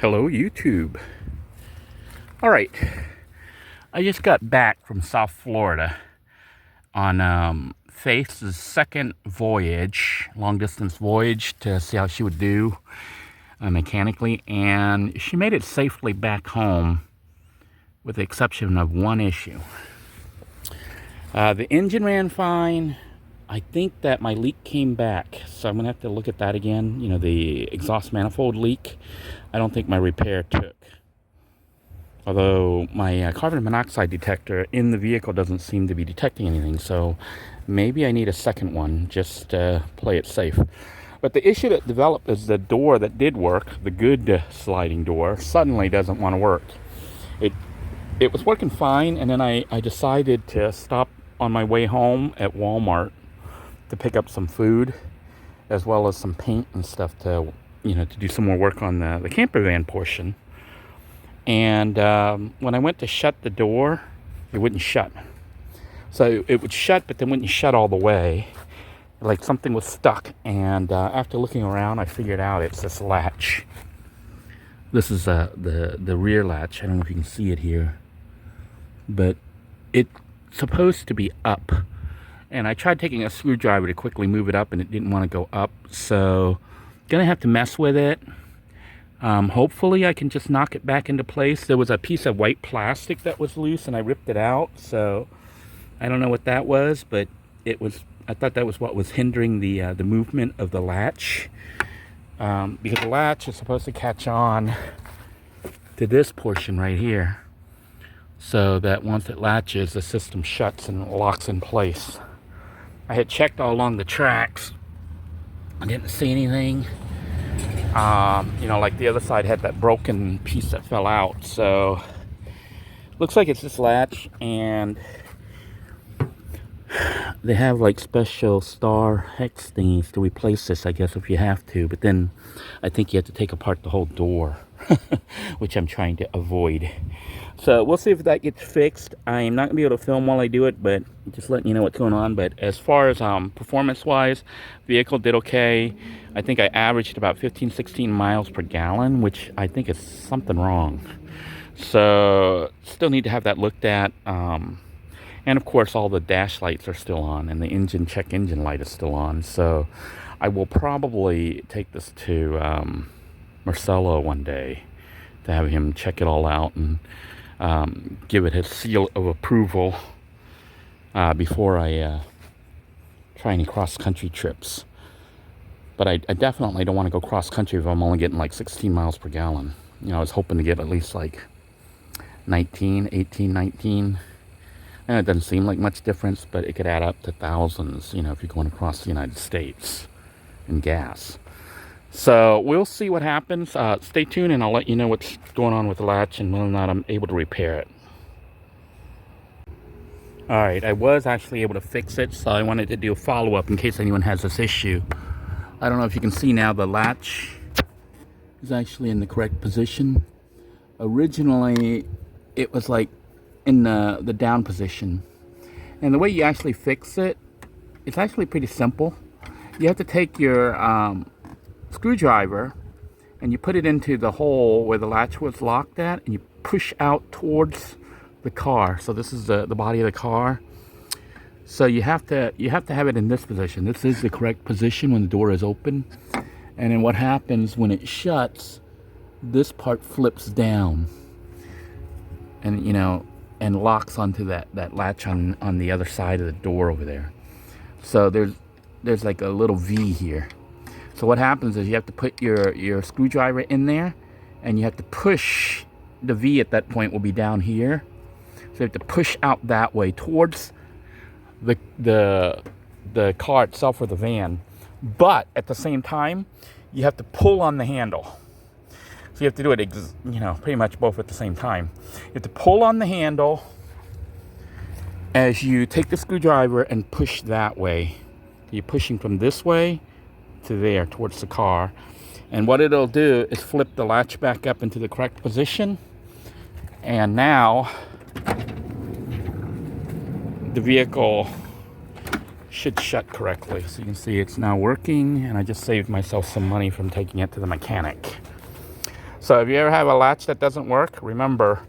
Hello, YouTube. All right, I just got back from South Florida on Faith's second voyage, long distance voyage, to see how she would do mechanically, and she made it safely back home with the exception of one issue. The engine ran fine. I think that my leak came back, so I'm gonna have to look at that again. You know, the exhaust manifold leak. I don't think my repair took. Although my carbon monoxide detector in the vehicle doesn't seem to be detecting anything, so maybe I need a second one just to play it safe. But the issue that developed is the door that did work, the good sliding door, suddenly doesn't want to work. It was working fine, and then I decided to stop on my way home at Walmart to pick up some food, as well as some paint and stuff to do some more work on the camper van portion. And when I went to shut the door, it wouldn't shut. So it would shut, but then wouldn't shut all the way. Like something was stuck. And after looking around, I figured out it's this latch. This is the rear latch. I don't know if you can see it here. But it's supposed to be up. And I tried taking a screwdriver to quickly move it up, and it didn't want to go up. So gonna have to mess with it. Hopefully I can just knock it back into place. There was a piece of white plastic that was loose, and I ripped it out. So I don't know what that was, but I thought that was what was hindering the movement of the latch. Because the latch is supposed to catch on to this portion right here, so that once it latches, the system shuts and locks in place. I had checked all along the tracks. I didn't see anything. Like the other side had that broken piece that fell out. So looks like it's this latch, and they have like special star hex things to replace this, I guess, if you have to. But then I think you have to take apart the whole door, which I'm trying to avoid. So we'll see if that gets fixed. I'm not gonna be able to film while I do it, but just letting you know what's going on. But as far as performance-wise, vehicle did okay. I think I averaged about 15-16 miles per gallon, which I think is something wrong. So still need to have that looked at. And of course, all the dash lights are still on, and the check engine light is still on. So I will probably take this to Marcelo one day to have him check it all out and give it his seal of approval before I try any cross-country trips. But I definitely don't want to go cross-country if I'm only getting like 16 miles per gallon. I was hoping to get at least like 18, 19. And it doesn't seem like much difference, but it could add up to thousands, if you're going across the United States in gas. So we'll see what happens. Stay tuned, and I'll let you know what's going on with the latch and whether or not I'm able to repair it. All right, I was actually able to fix it, so I wanted to do a follow-up in case anyone has this issue. I don't know if you can see now, the latch is actually in the correct position. Originally, it was like in the down position. And the way you actually fix it, it's actually pretty simple. You have to take your screwdriver and you put it into the hole where the latch was locked at, and you push out towards the car. So this is the body of the car. So you have to have it in this position. This is the correct position when the door is open. And then what happens when it shuts, this part flips down and and locks onto that latch on the other side of the door over there. So there's like a little V here. So what happens is you have to put your screwdriver in there, and you have to push. The V at that point will be down here. So you have to push out that way towards the car itself, or the van. But at the same time, you have to pull on the handle. So you have to do it, pretty much both at the same time. You have to pull on the handle as you take the screwdriver and push that way. You're pushing from this way to there towards the car. And what it'll do is flip the latch back up into the correct position. And now the vehicle should shut correctly. So you can see it's now working, and I just saved myself some money from taking it to the mechanic. So if you ever have a latch that doesn't work, remember,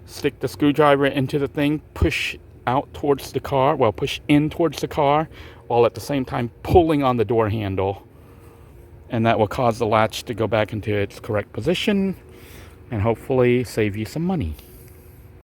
stick the screwdriver into the thing, push out towards the car, well, push in towards the car, while at the same time pulling on the door handle. And that will cause the latch to go back into its correct position and hopefully save you some money.